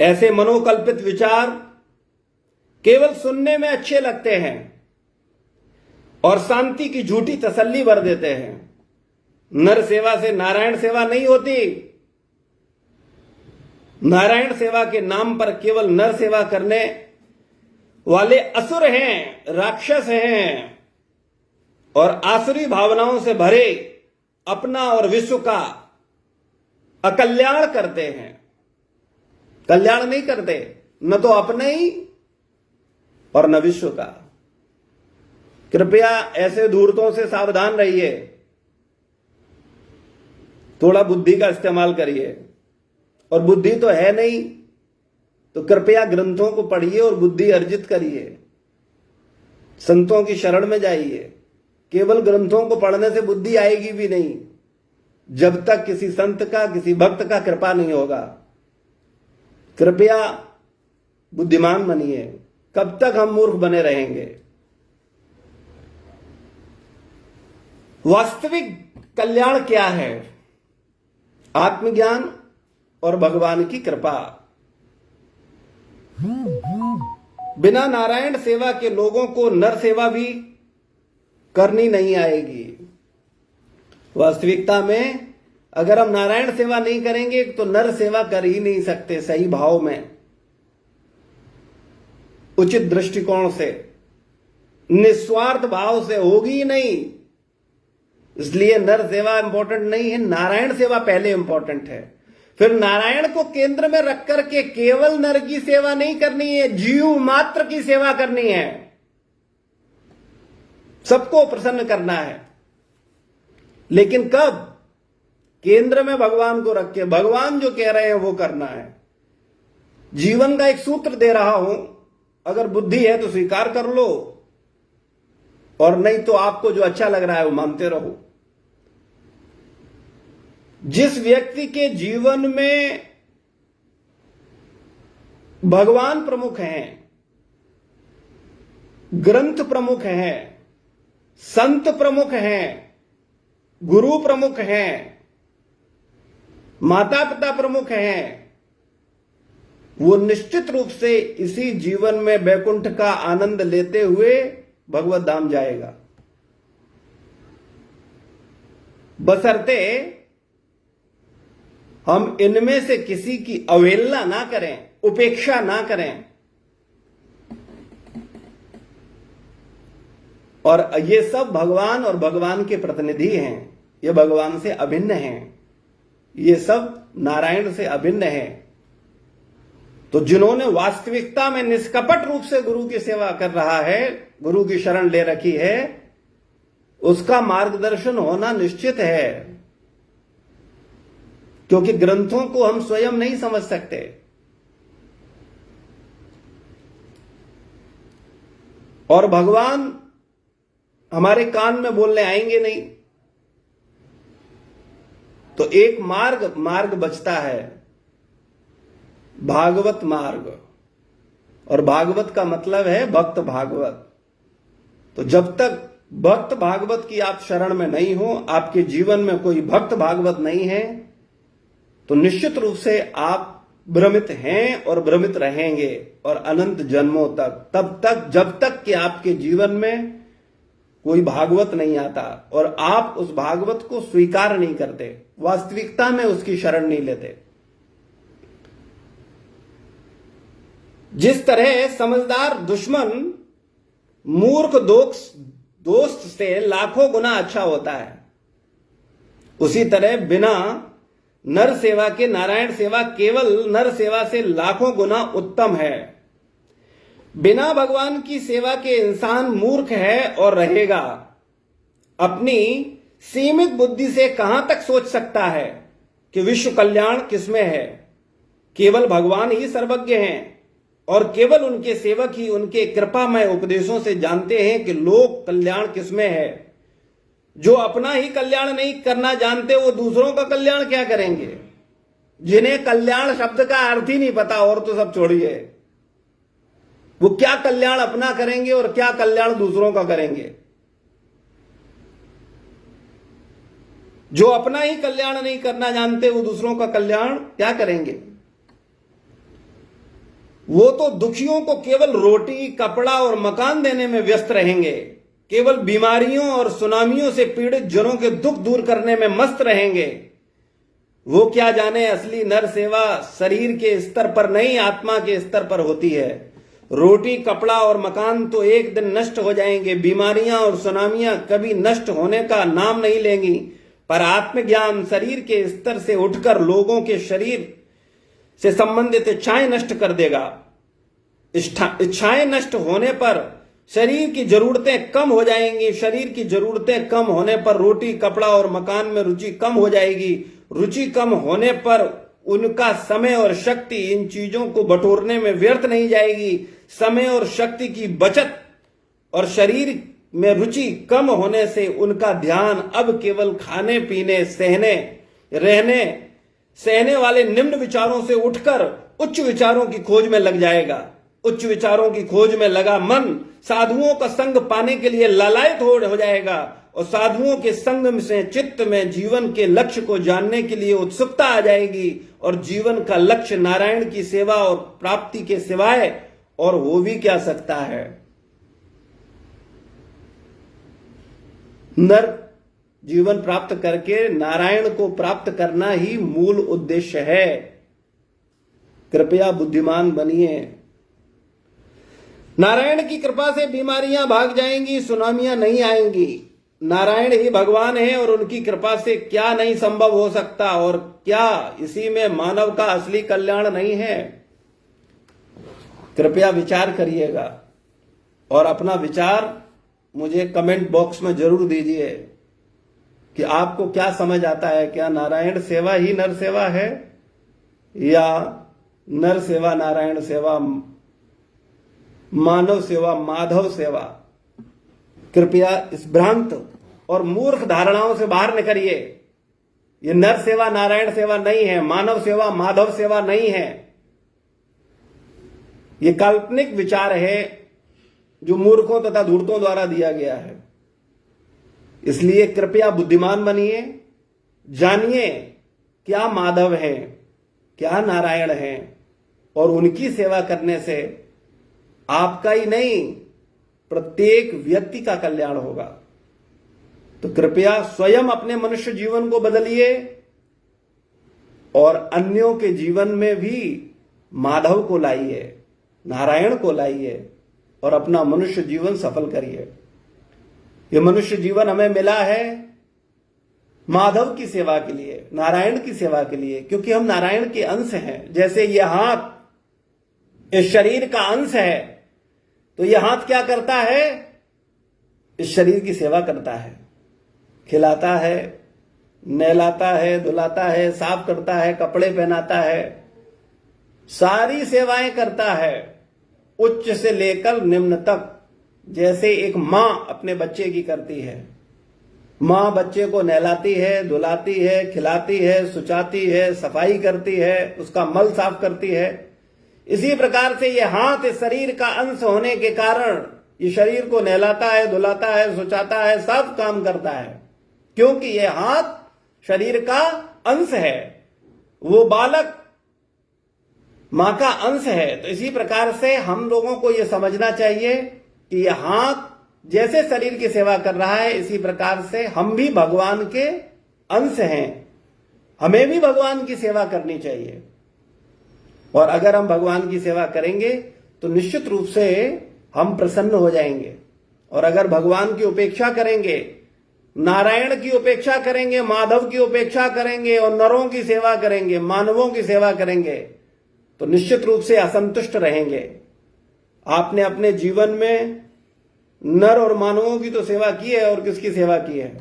ऐसे मनोकल्पित विचार केवल सुनने में अच्छे लगते हैं और शांति की झूठी तसल्ली भर देते हैं। नर सेवा से नारायण सेवा नहीं होती। नारायण सेवा के नाम पर केवल नर सेवा करने वाले असुर हैं, राक्षस हैं, और आसुरी भावनाओं से भरे अपना और विश्व का अकल्याण करते हैं। कल्याण नहीं करते, न तो अपने ही और न विश्व का। कृपया ऐसे धूर्तों से सावधान रहिए। थोड़ा बुद्धि का इस्तेमाल करिए, और बुद्धि तो है नहीं तो कृपया ग्रंथों को पढ़िए और बुद्धि अर्जित करिए। संतों की शरण में जाइए। केवल ग्रंथों को पढ़ने से बुद्धि आएगी भी नहीं जब तक किसी संत का, किसी भक्त का कृपा नहीं होगा। कृपया बुद्धिमान बनिए। कब तक हम मूर्ख बने रहेंगे? वास्तविक कल्याण क्या है? आत्मज्ञान और भगवान की कृपा। बिना नारायण सेवा के लोगों को नर सेवा भी करनी नहीं आएगी। वास्तविकता में अगर हम नारायण सेवा नहीं करेंगे तो नर सेवा कर ही नहीं सकते। सही भाव में, उचित दृष्टिकोण से, निस्वार्थ भाव से होगी ही नहीं। इसलिए नर सेवा इंपॉर्टेंट नहीं है, नारायण सेवा पहले इंपॉर्टेंट है। फिर नारायण को केंद्र में रख करके केवल नर की सेवा नहीं करनी है, जीव मात्र की सेवा करनी है। सबको प्रसन्न करना है, लेकिन कब? केंद्र में भगवान को रख के भगवान जो कह रहे हैं वो करना है। जीवन का एक सूत्र दे रहा हूं, अगर बुद्धि है तो स्वीकार कर लो, और नहीं तो आपको जो अच्छा लग रहा है वो मानते रहो। जिस व्यक्ति के जीवन में भगवान प्रमुख हैं, ग्रंथ प्रमुख हैं, संत प्रमुख हैं, गुरु प्रमुख हैं, माता पिता प्रमुख हैं, वो निश्चित रूप से इसी जीवन में वैकुंठ का आनंद लेते हुए भगवत धाम जाएगा, बशर्ते हम इनमें से किसी की अवहेलना ना करें, उपेक्षा ना करें। और ये सब भगवान और भगवान के प्रतिनिधि हैं, ये भगवान से अभिन्न हैं, ये सब नारायण से अभिन्न हैं। तो जिन्होंने वास्तविकता में निष्कपट रूप से गुरु की सेवा कर रहा है, गुरु की शरण ले रखी है, उसका मार्गदर्शन होना निश्चित है, क्योंकि ग्रंथों को हम स्वयं नहीं समझ सकते। और भगवान हमारे कान में बोलने आएंगे नहीं। तो एक मार्ग बचता है, भागवत मार्ग। और भागवत का मतलब है भक्त भागवत। तो जब तक भक्त भागवत की आप शरण में नहीं हो, आपके जीवन में कोई भक्त भागवत नहीं है, तो निश्चित रूप से आप भ्रमित हैं और भ्रमित रहेंगे और अनंत जन्मों तक, तब तक जब तक कि आपके जीवन में कोई भागवत नहीं आता और आप उस भागवत को स्वीकार नहीं करते, वास्तविकता में उसकी शरण नहीं लेते। जिस तरह समझदार दुश्मन मूर्ख दोस्त से लाखों गुना अच्छा होता है, उसी तरह बिना नर सेवा के नारायण सेवा केवल नर सेवा से लाखों गुना उत्तम है। बिना भगवान की सेवा के इंसान मूर्ख है और रहेगा। अपनी सीमित बुद्धि से कहां तक सोच सकता है कि विश्व कल्याण किसमें है? केवल भगवान ही सर्वज्ञ हैं और केवल उनके सेवक ही उनके कृपामय उपदेशों से जानते हैं कि लोक कल्याण किसमें है। जो अपना ही कल्याण नहीं करना जानते, वो दूसरों का कल्याण क्या करेंगे? जिन्हें कल्याण शब्द का अर्थ ही नहीं पता, और तो सब छोड़िए, वो क्या कल्याण अपना करेंगे और क्या कल्याण दूसरों का करेंगे? जो अपना ही कल्याण नहीं करना जानते, वो दूसरों का कल्याण क्या करेंगे? वो तो दुखियों को केवल रोटी, कपड़ा और मकान देने में व्यस्त रहेंगे, केवल बीमारियों और सुनामियों से पीड़ित जनों के दुख दूर करने में मस्त रहेंगे। वो क्या जाने असली नर सेवा शरीर के स्तर पर नहीं, आत्मा के स्तर पर होती है। रोटी, कपड़ा और मकान तो एक दिन नष्ट हो जाएंगे, बीमारियां और सुनामियां कभी नष्ट होने का नाम नहीं लेंगी, पर आत्मज्ञान शरीर के स्तर से उठकर लोगों के शरीर से संबंधित इच्छाएं नष्ट कर देगा। इच्छाएं नष्ट होने पर शरीर की जरूरतें कम हो जाएंगी, शरीर की जरूरतें कम होने पर रोटी, कपड़ा और मकान में रुचि कम हो जाएगी, रुचि कम होने पर उनका समय और शक्ति इन चीजों को बटोरने में व्यर्थ नहीं जाएगी। समय और शक्ति की बचत और शरीर में रुचि कम होने से उनका ध्यान अब केवल खाने पीने, सहने वाले निम्न विचारों से उठकर उच्च विचारों की खोज में लग जाएगा। उच्च विचारों की खोज में लगा मन साधुओं का संग पाने के लिए लालायित हो जाएगा और साधुओं के संग से चित्त में जीवन के लक्ष्य को जानने के लिए उत्सुकता आ जाएगी और जीवन का लक्ष्य नारायण की सेवा और प्राप्ति के सिवाय और हो भी क्या सकता है। नर जीवन प्राप्त करके नारायण को प्राप्त करना ही मूल उद्देश्य है। कृपया बुद्धिमान बनिए। नारायण की कृपा से बीमारियां भाग जाएंगी, सुनामियां नहीं आएंगी। नारायण ही भगवान है और उनकी कृपा से क्या नहीं संभव हो सकता, और क्या इसी में मानव का असली कल्याण नहीं है? कृपया विचार करिएगा और अपना विचार मुझे कमेंट बॉक्स में जरूर दीजिए कि आपको क्या समझ आता है। क्या नारायण सेवा ही नर सेवा है या नर सेवा नारायण सेवा, मानव सेवा माधव सेवा? कृपया इस भ्रांत और मूर्ख धारणाओं से बाहर निकलिए। ये नर सेवा नारायण सेवा नहीं है, मानव सेवा माधव सेवा नहीं है। ये काल्पनिक विचार है जो मूर्खों तथा धूर्तों द्वारा दिया गया है। इसलिए कृपया बुद्धिमान बनिए, जानिए क्या माधव है, क्या नारायण है, और उनकी सेवा करने से आपका ही नहीं प्रत्येक व्यक्ति का कल्याण होगा। तो कृपया स्वयं अपने मनुष्य जीवन को बदलिए और अन्यों के जीवन में भी माधव को लाइए, नारायण को लाइए और अपना मनुष्य जीवन सफल करिए। ये मनुष्य जीवन हमें मिला है माधव की सेवा के लिए, नारायण की सेवा के लिए, क्योंकि हम नारायण के अंश हैं। जैसे ये हाथ इस शरीर का अंश है, तो ये हाथ क्या करता है? इस शरीर की सेवा करता है, खिलाता है, नहलाता है, धुलाता है, साफ करता है, कपड़े पहनाता है, सारी सेवाएं करता है, उच्च से लेकर निम्न तक। जैसे एक मां अपने बच्चे की करती है, मां बच्चे को नहलाती है, धुलाती है, खिलाती है, सुचाती है, सफाई करती है, उसका मल साफ करती है। इसी प्रकार से ये हाथ इस शरीर का अंश होने के कारण ये शरीर को नहलाता है, धुलाता है, सुचाता है, सब काम करता है, क्योंकि ये हाथ शरीर का अंश है, वो बालक मां का अंश है। तो इसी प्रकार से हम लोगों को यह समझना चाहिए कि यह हाथ जैसे शरीर की सेवा कर रहा है, इसी प्रकार से हम भी भगवान के अंश हैं, हमें भी भगवान की सेवा करनी चाहिए। और अगर हम भगवान की सेवा करेंगे तो निश्चित रूप से हम प्रसन्न हो जाएंगे। और अगर भगवान की उपेक्षा करेंगे, नारायण की उपेक्षा करेंगे, माधव की उपेक्षा करेंगे और नरों की सेवा करेंगे, मानवों की सेवा करेंगे, तो निश्चित रूप से असंतुष्ट रहेंगे। आपने अपने जीवन में नर और मानवों की तो सेवा की है, और किसकी सेवा की है?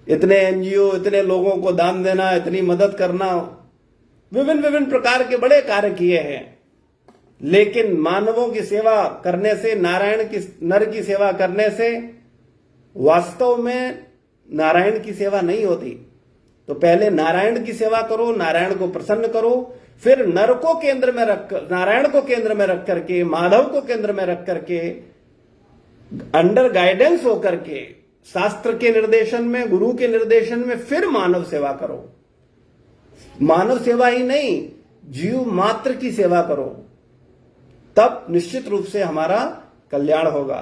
इतने एनजीओ, इतने लोगों को दान देना, इतनी मदद करना, विभिन्न विभिन्न प्रकार के बड़े कार्य किए हैं। लेकिन मानवों की सेवा करने से, नारायण की, नर की सेवा करने से वास्तव में नारायण की सेवा नहीं होती। तो पहले नारायण की सेवा करो, नारायण को प्रसन्न करो, फिर नर को केंद्र में रख, नारायण को केंद्र में रख करके, माधव को केंद्र में रख करके, अंडर गाइडेंस होकर के, शास्त्र के निर्देशन में, गुरु के निर्देशन में, फिर मानव सेवा करो। मानव सेवा ही नहीं, जीव मात्र की सेवा करो, तब निश्चित रूप से हमारा कल्याण होगा।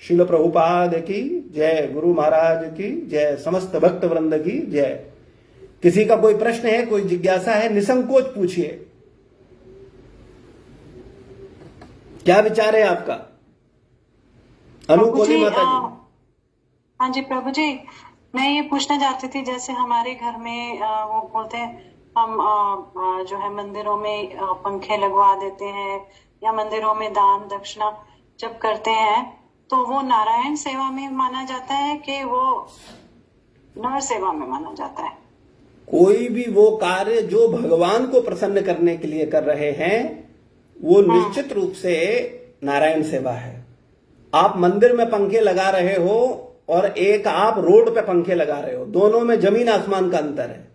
श्रील प्रभुपाद की जय, गुरु महाराज की जय, समस्त भक्त वृंद की जय। किसी का कोई प्रश्न है, कोई जिज्ञासा है, निसंकोच पूछिए। क्या विचार है आपका? अनुकूली माता जी। हाँ जी प्रभु जी, मैं ये पूछना चाहती थी, जैसे हमारे घर में वो बोलते हैं हम जो है मंदिरों में पंखे लगवा देते हैं, या मंदिरों में दान दक्षिणा जब करते हैं, तो वो नारायण सेवा में माना जाता है कि वो नर सेवा में माना जाता है? कोई भी वो कार्य जो भगवान को प्रसन्न करने के लिए कर रहे हैं, वो निश्चित रूप से नारायण सेवा है। आप मंदिर में पंखे लगा रहे हो और एक आप रोड पे पंखे लगा रहे हो, दोनों में जमीन आसमान का अंतर है।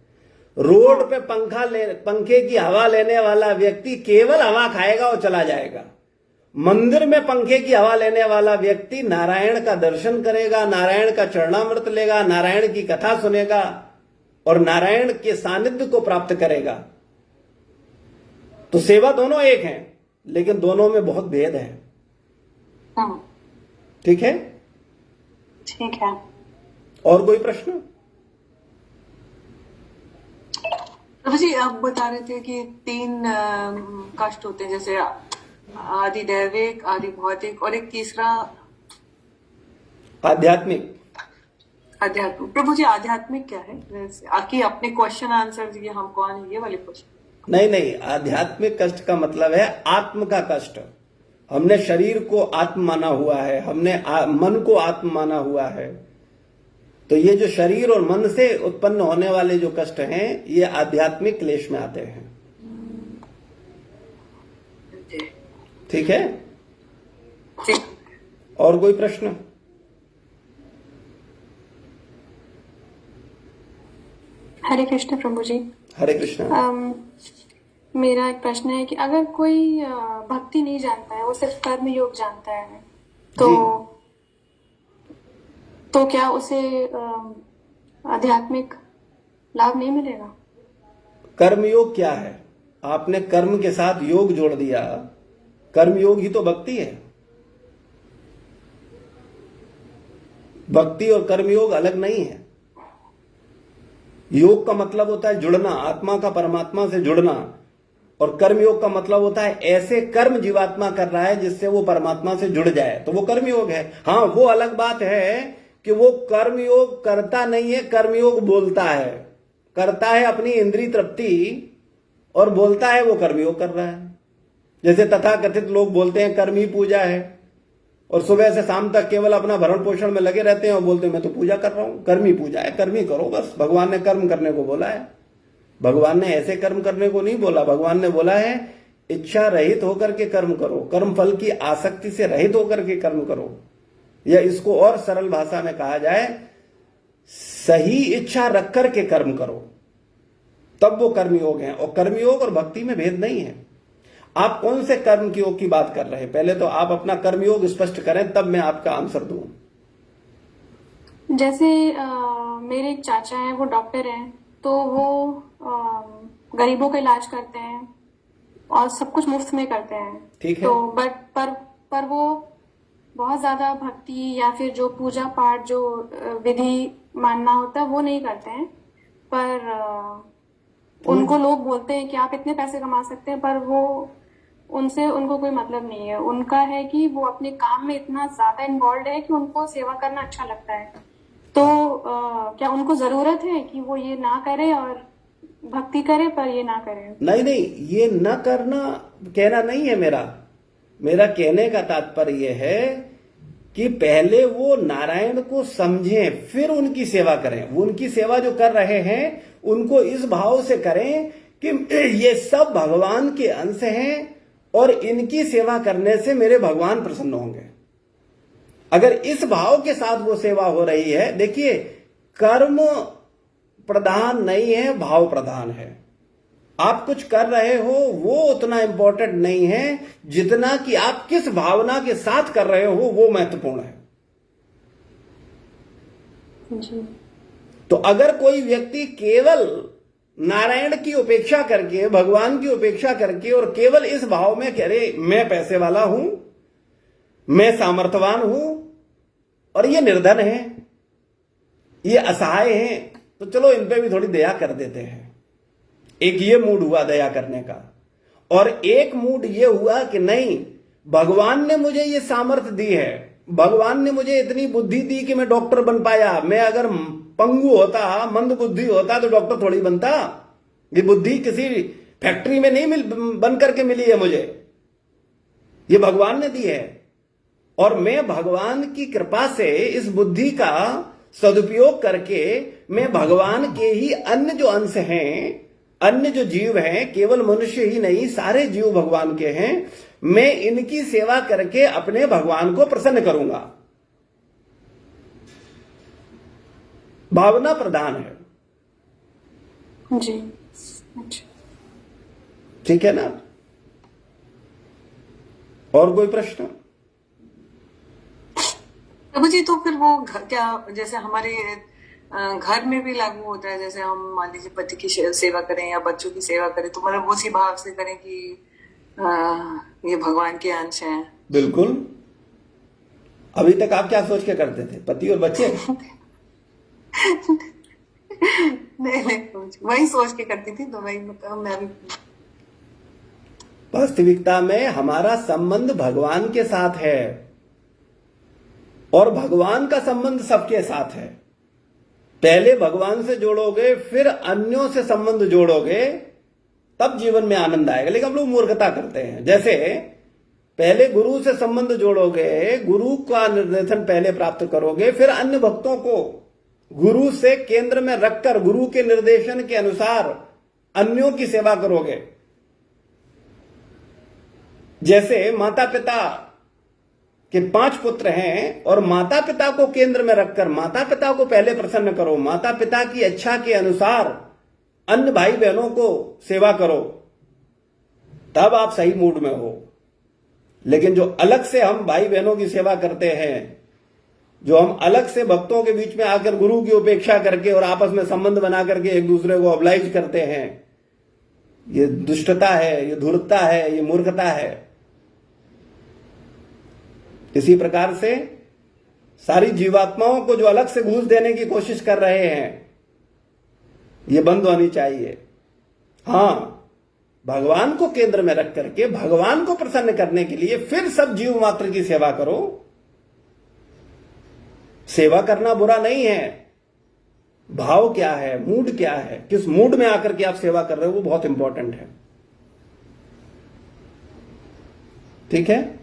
रोड पे पंखे की हवा लेने वाला व्यक्ति केवल हवा खाएगा और चला जाएगा। मंदिर में पंखे की हवा लेने वाला व्यक्ति नारायण का दर्शन करेगा, नारायण का चरणामृत लेगा, नारायण की कथा सुनेगा और नारायण के सानिध्य को प्राप्त करेगा। तो सेवा दोनों एक है, लेकिन दोनों में बहुत भेद है। ठीक है? ठीक है। और कोई प्रश्न? प्रभु जी, आप बता रहे थे कि 3 कष्ट होते हैं, जैसे आदि दैविक, आदि भौतिक और एक तीसरा आध्यात्मिक। आध्यात्मिक। प्रभु जी, आध्यात्मिक क्या है? आके अपने क्वेश्चन आंसर दिए, हम कौन है, ये वाले क्वेश्चन। नहीं, आध्यात्मिक कष्ट का मतलब है आत्म का कष्ट। हमने शरीर को आत्म माना हुआ है, हमने मन को आत्म माना हुआ है। तो ये जो शरीर और मन से उत्पन्न होने वाले जो कष्ट हैं, ये आध्यात्मिक क्लेश में आते हैं। ठीक है? और कोई प्रश्न? हरे कृष्ण प्रभु जी। हरे कृष्ण। मेरा एक प्रश्न है कि अगर कोई भक्ति नहीं जानता है, वो सिर्फ कर्म योग जानता है, तो क्या उसे आध्यात्मिक लाभ नहीं मिलेगा? कर्मयोग क्या है? आपने कर्म के साथ योग जोड़ दिया। कर्म योग ही तो भक्ति है। भक्ति और कर्म योग अलग नहीं है। योग का मतलब होता है जुड़ना, आत्मा का परमात्मा से जुड़ना, और कर्म योग का मतलब होता है ऐसे कर्म जीवात्मा कर रहा है जिससे वो परमात्मा से जुड़ जाए, तो वो कर्म योग है। हाँ, वो अलग बात है कि वो कर्म योग करता नहीं है, कर्म योग बोलता है, करता है अपनी इंद्रिय तृप्ति और बोलता है वो कर्म योग कर रहा है। जैसे तथाकथित लोग बोलते हैं कर्म ही पूजा है, और सुबह से शाम तक केवल अपना भरण पोषण में लगे रहते हैं और बोलते हैं मैं तो पूजा कर रहा हूं। कर्म ही पूजा है, कर्म ही करो बस। भगवान ने कर्म करने को बोला है। भगवान ने ऐसे कर्म करने को नहीं बोला। भगवान ने बोला है इच्छा रहित होकर के कर्म करो, कर्म फल की आसक्ति से रहित होकर के कर्म करो, या इसको और सरल भाषा में कहा जाए सही इच्छा रख करके कर्म करो, तब वो कर्मयोग है। और कर्मयोग और भक्ति में भेद नहीं है। आप कौन से कर्म की योग की बात कर रहे हैं? पहले तो आप अपना कर्मयोग स्पष्ट करें, तब मैं आपका आंसर दूं। जैसे मेरे एक चाचा हैं, वो डॉक्टर हैं, तो वो गरीबों का इलाज करते हैं और सब कुछ मुफ्त में करते हैं। ठीक है। तो पर वो बहुत ज्यादा भक्ति या फिर जो पूजा पाठ जो विधि मानना होता है वो नहीं करते हैं। पर उनको लोग बोलते हैं कि आप इतने पैसे कमा सकते हैं, पर वो उनसे उनको कोई मतलब नहीं है। उनका है कि वो अपने काम में इतना ज्यादा इन्वॉल्व है कि उनको सेवा करना अच्छा लगता है। तो क्या उनको जरूरत है कि वो ये ना करे और भक्ति करे, पर ये ना करे? नहीं नहीं, ये न करना कहना नहीं है मेरा कहने का तात्पर्य है कि पहले वो नारायण को समझें, फिर उनकी सेवा करें। वो उनकी सेवा जो कर रहे हैं उनको इस भाव से करें कि ये सब भगवान के अंश हैं और इनकी सेवा करने से मेरे भगवान प्रसन्न होंगे। अगर इस भाव के साथ वो सेवा हो रही है, देखिए कर्म प्रधान नहीं है, भाव प्रधान है। आप कुछ कर रहे हो वो उतना इंपॉर्टेंट नहीं है जितना कि आप किस भावना के साथ कर रहे हो, वो महत्वपूर्ण है। जी। तो अगर कोई व्यक्ति केवल नारायण की उपेक्षा करके, भगवान की उपेक्षा करके और केवल इस भाव में कह रहे मैं पैसे वाला हूं, मैं सामर्थ्यवान हूं और ये निर्धन है, ये असहाय हैं, तो चलो इन पे भी थोड़ी दया कर देते हैं। एक ये मूड हुआ दया करने का, और एक मूड ये हुआ कि नहीं, भगवान ने मुझे ये सामर्थ्य दी है, भगवान ने मुझे इतनी बुद्धि दी कि मैं डॉक्टर बन पाया। मैं अगर पंगु होता, मंद बुद्धि होता, तो डॉक्टर थोड़ी बनता। ये बुद्धि किसी फैक्ट्री में नहीं बन करके मिली है मुझे, ये भगवान ने दी है। और मैं भगवान की कृपा से इस बुद्धि का सदुपयोग करके मैं भगवान के ही अन्य जो अंश हैं, अन्य जो जीव हैं, केवल मनुष्य ही नहीं सारे जीव भगवान के हैं, मैं इनकी सेवा करके अपने भगवान को प्रसन्न करूंगा। भावना प्रधान है। जी। अच्छा। ठीक है ना? और कोई प्रश्न? प्रभु जी, तो फिर वो क्या जैसे हमारे घर में भी लागू होता है? जैसे हम मान लीजिए पति की सेवा करें या बच्चों की सेवा करें, तो मतलब उसी भाव से करें कि ये भगवान के अंश हैं। बिल्कुल। अभी तक आप क्या सोच के करते थे? पति और बच्चे? नहीं, वही सोच के करती थी, तो वही मैं भी। वास्तविकता में हमारा संबंध भगवान के साथ है और भगवान का संबंध सबके साथ है। पहले भगवान से जोड़ोगे, फिर अन्यों से संबंध जोड़ोगे, तब जीवन में आनंद आएगा। लेकिन हम लोग मूर्खता करते हैं। जैसे पहले गुरु से संबंध जोड़ोगे, गुरु का निर्देशन पहले प्राप्त करोगे, फिर अन्य भक्तों को गुरु से केंद्र में रखकर गुरु के निर्देशन के अनुसार अन्यों की सेवा करोगे। जैसे माता पिता के 5 पुत्र हैं और माता पिता को केंद्र में रखकर माता पिता को पहले प्रसन्न करो, माता पिता की इच्छा के अनुसार अन्य भाई बहनों को सेवा करो, तब आप सही मूड में हो। लेकिन जो अलग से हम भाई बहनों की सेवा करते हैं, जो हम अलग से भक्तों के बीच में आकर गुरु की उपेक्षा करके और आपस में संबंध बना करके एक दूसरे को ऑब्लाइज करते हैं, ये दुष्टता है, ये धूर्तता है, ये मूर्खता है। इसी प्रकार से सारी जीवात्माओं को जो अलग से घूस देने की कोशिश कर रहे हैं, ये बंद होनी चाहिए। हां, भगवान को केंद्र में रख करके भगवान को प्रसन्न करने के लिए फिर सब जीव मात्र की सेवा करो। सेवा करना बुरा नहीं है। भाव क्या है, मूड क्या है, किस मूड में आकर के आप सेवा कर रहे हो, वो बहुत इंपॉर्टेंट है। ठीक है,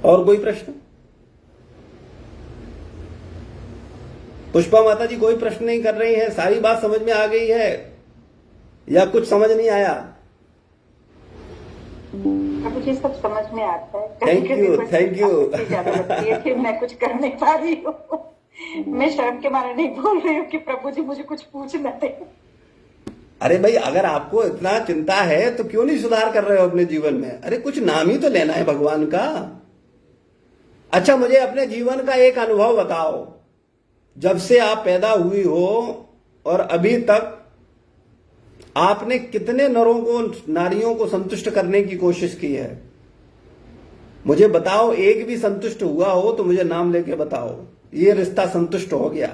और कोई प्रश्न? पुष्पा माता जी कोई प्रश्न नहीं कर रही है, सारी बात समझ में आ गई है या कुछ समझ नहीं आया? मुझे सब समझ में आता है। Thank you, thank you. ज्यादा लगती है कि मैं कुछ कर नहीं पा रही हूँ। मैं शर्म के मारे नहीं बोल रही हूँ कि प्रभु जी मुझे कुछ पूछ न दे। अरे भाई, अगर आपको इतना चिंता है तो क्यों नहीं सुधार कर रहे हो अपने जीवन में? अरे कुछ नाम ही तो लेना है भगवान का। अच्छा, मुझे अपने जीवन का एक अनुभव बताओ, जब से आप पैदा हुई हो और अभी तक आपने कितने नरों को, नारियों को संतुष्ट करने की कोशिश की है? मुझे बताओ, एक भी संतुष्ट हुआ हो तो मुझे नाम लेके बताओ, ये रिश्ता संतुष्ट हो गया।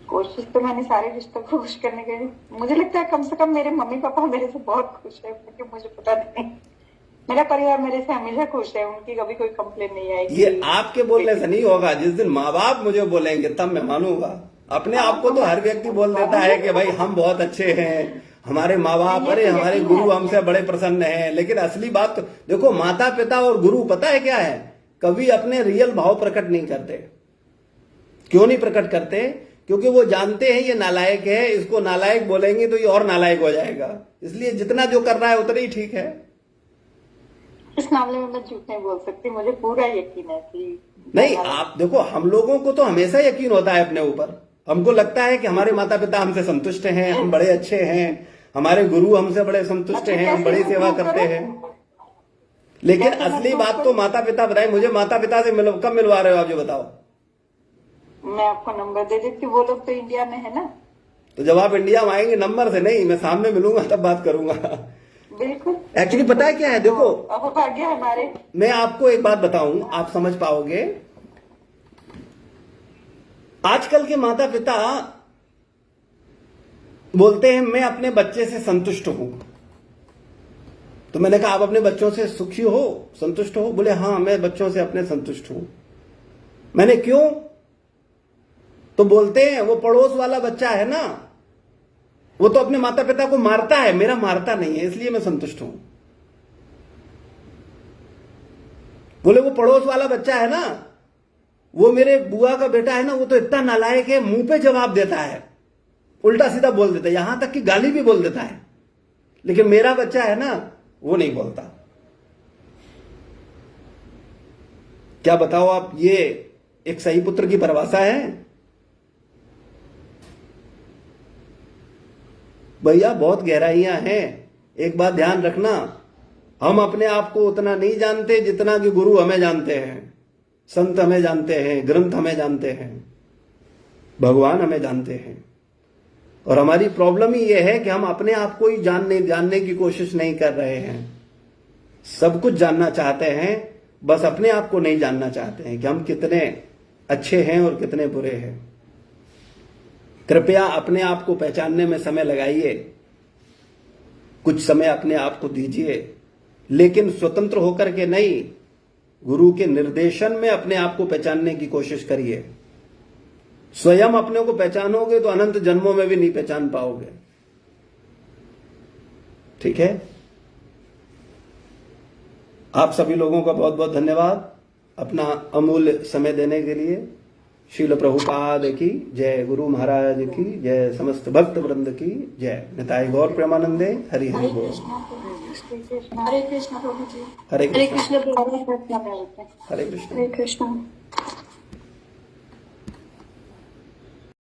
कोशिश तो मैंने सारे रिश्तों को खुश करने की। मुझे लगता है कम से कम मेरे मम्मी पापा मेरे से बहुत खुश है, क्योंकि मुझे पता नहीं, मेरा परिवार मेरे से हमेशा खुश है, उनकी कभी कोई कंप्लेन नहीं आएगी। ये आपके बोलने से नहीं होगा, जिस दिन माँ बाप मुझे बोलेंगे तब मैं मानूंगा। अपने आप को तो हर व्यक्ति बोल देता है कि भाई हम बहुत अच्छे हैं, हमारे माँ बाप, अरे हमारे गुरु हमसे बड़े प्रसन्न हैं। लेकिन असली बात तो देखो, माता पिता और गुरु पता है क्या है? कभी अपने रियल भाव प्रकट नहीं करते। क्यों नहीं प्रकट करते? क्योंकि वो जानते हैं ये नालायक है, इसको नालायक बोलेंगे तो ये और नालायक हो जाएगा। इसलिए जितना जो कर रहा है उतना ही ठीक है। इस मामले में मैं झूठ नहीं बोल सकती, मुझे पूरा यकीन है कि नहीं, आप देखो, हम लोगों को तो हमेशा यकीन होता है अपने ऊपर। हमको लगता है कि हमारे माता पिता हमसे संतुष्ट हैं, हम बड़े अच्छे हैं, हमारे गुरु हमसे बड़े संतुष्ट हैं, हम बड़ी सेवा करते हैं। लेकिन असली बात तो माता पिता बताए। मुझे माता पिता से कब मिलवा रहे हो आप, जो बताओ? मैं आपको नंबर दे देती हूँ, वो लोग तो इंडिया में है ना। तो जब आप इंडिया में आएंगे, नंबर से नहीं, मैं सामने मिलूंगा तब बात करूंगा। बिल्कुल। एक्चुअली पता है क्या है, देखो, भाग्य हमारे। मैं आपको एक बात बताऊं, आप समझ पाओगे। आजकल के माता पिता बोलते हैं मैं अपने बच्चे से संतुष्ट हूं। तो मैंने कहा आप अपने बच्चों से सुखी हो, संतुष्ट हो? बोले हाँ, मैं बच्चों से अपने संतुष्ट हूं। मैंने क्यों? तो बोलते हैं वो पड़ोस वाला बच्चा है ना, वो तो अपने माता पिता को मारता है, मेरा मारता नहीं है, इसलिए मैं संतुष्ट हूं। बोले वो पड़ोस वाला बच्चा है ना, वो मेरे बुआ का बेटा है ना, वो तो इतना नालायक है, मुंह पे जवाब देता है, उल्टा सीधा बोल देता है, यहां तक कि गाली भी बोल देता है। लेकिन मेरा बच्चा है ना, वो नहीं बोलता। क्या बताओ आप, ये एक सही पुत्र की परिभाषा है? भैया बहुत गहराइयां हैं। एक बात ध्यान रखना, हम अपने आप को उतना नहीं जानते जितना कि गुरु हमें जानते हैं, संत हमें जानते हैं, ग्रंथ हमें जानते हैं, भगवान हमें जानते हैं। और हमारी प्रॉब्लम ही यह है कि हम अपने आप को ही जानने की कोशिश नहीं कर रहे हैं। सब कुछ जानना चाहते हैं, बस अपने आप को नहीं जानना चाहते हैं कि हम कितने अच्छे हैं और कितने बुरे हैं। कृपया अपने आप को पहचानने में समय लगाइए, कुछ समय अपने आप को दीजिए, लेकिन स्वतंत्र होकर के नहीं, गुरु के निर्देशन में अपने आप को पहचानने की कोशिश करिए। स्वयं अपने को पहचानोगे तो अनंत जन्मों में भी नहीं पहचान पाओगे। ठीक है, आप सभी लोगों का बहुत बहुत धन्यवाद अपना अमूल्य समय देने के लिए। शील प्रभुपाद की जय, गुरु महाराज की जय, समस्त भक्त वृंद की जय। निताई गौर प्रेमानंदे। हरि हरि बोल। हरे कृष्ण प्रभु जी। हरे हरे कृष्ण, कृष्ण प्रभु। हरे कृष्ण। हरे कृष्ण।